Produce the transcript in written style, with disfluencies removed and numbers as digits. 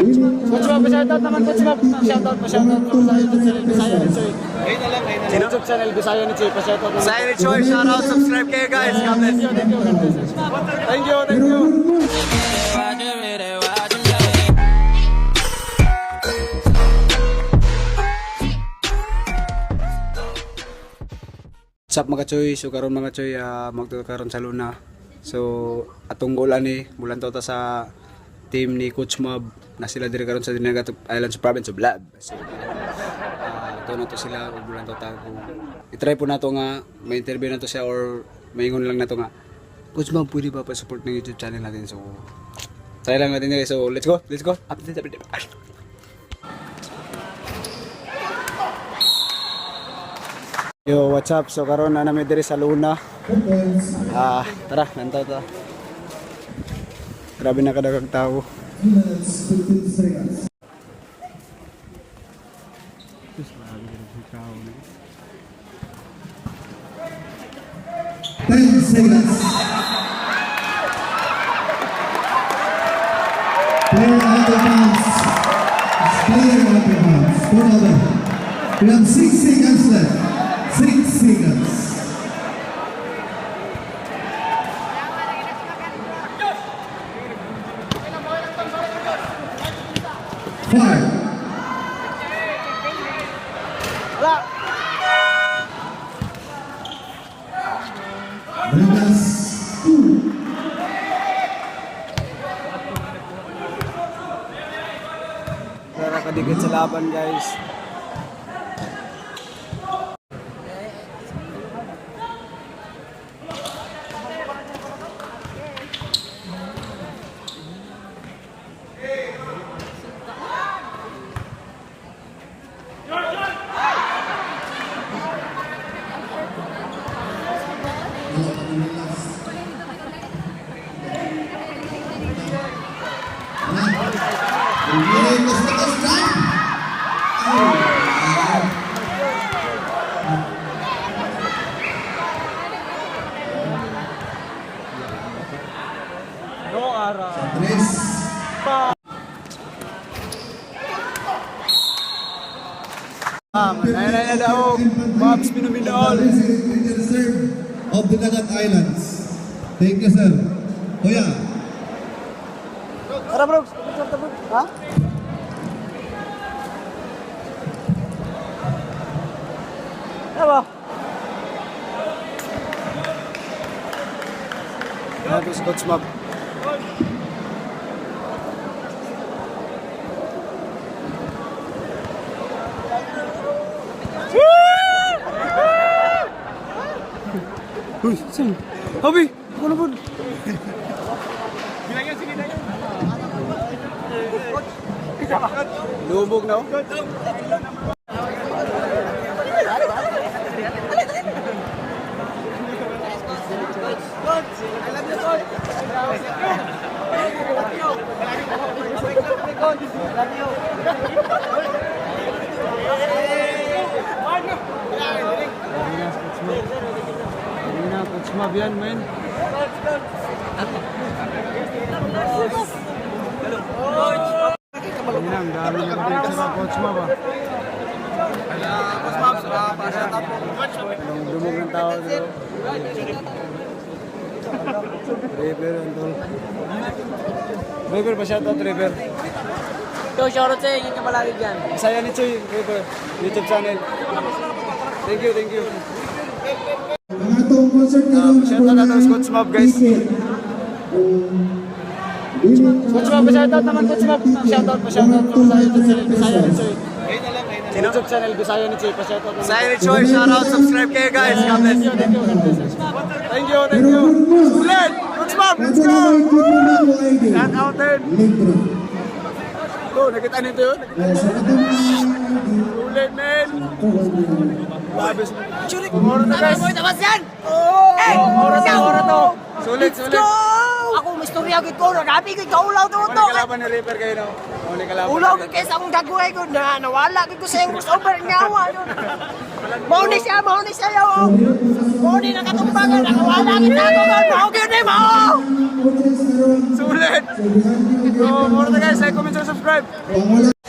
Coach Mab, shoutout naman Coach Mab. Shoutout po sa YouTube channel Bisaya ni Choy. YouTube channel Bisaya ni Choy, pa-shoutout naman. Bisaya ni Choy, shoutout, subscribe kayo guys. God bless. Thank you. What's up mga Choy? So karon mga Choy, magkakaroon sa Luna. So atong goal ani mulan to ta sa team ni Coach Mab na sila diri karon sa Dinagat Islands Province of Lab. So to na to sila ug mulan to ta kung i-try po nato nga may interview na to siya or maingon lang nato nga Coach Mab pwede ba pa-support ng YouTube channel natin. So try lang natin guys. So let's go. Update. Yo, what's up? So karon na namin diri sa Luna. Tara, nantaw ta. Grabe na kadagang tao. We have 6 seconds left. 6 seconds. 5. Regas 2. Tara kadigit sa laban guys. Naya daw, Pops Pinominol. Of the Dinagat Islands. Thank you, sir. Kuya. Tara bro, ha? Tara. Ito si Coach Mab. Uy, saan? Habi! Ako na po! Bilangin, sige na yun! Lubog na ako? Coach Mab yan, man. Ang dami ng picture sa Coach Mab, ah. Coach Mab, pa-shoutout po. Ang dumog ng tao dito. River, Antol. River, pa-shoutout, River. Yo, shoutout sa'yo, hindi ka malagi dyan. Bisaya ni Choy, River. YouTube channel. Thank you. Ang atong concert Shoutout natin sa Coach Mab, guys. Coach Mab, shoutout naman Coach Mab. Shoutout po sa YouTube channel Bisaya ni Choy. YouTube channel Bisaya ni Choy, pa-shoutout naman. Bisaya ni Choy, shoutout, subscribe kayo guys. God bless. Thank you. Ulit! Coach Mab, let's go! Shout out din. Oh, nakita nito yun? Ulit, man! Labis. Umoro na guys. Tapos yan! Umoro to. Sulit. Ako, mistorya ko ito. Nagabi ko ikaulaw to. Ano kalaban ni Reaper kayo, no? Ano kalaban? Ulaw ko kaysa akong gagawin ko na nawala ko sa yung over nyawa. Mauni siya yaw. Mauni nakatumbangan. Nakawala kita ako. Mauni ni mo! Sulit! So, umoro na guys. Like, comment, share, subscribe. subscribe. Pangulang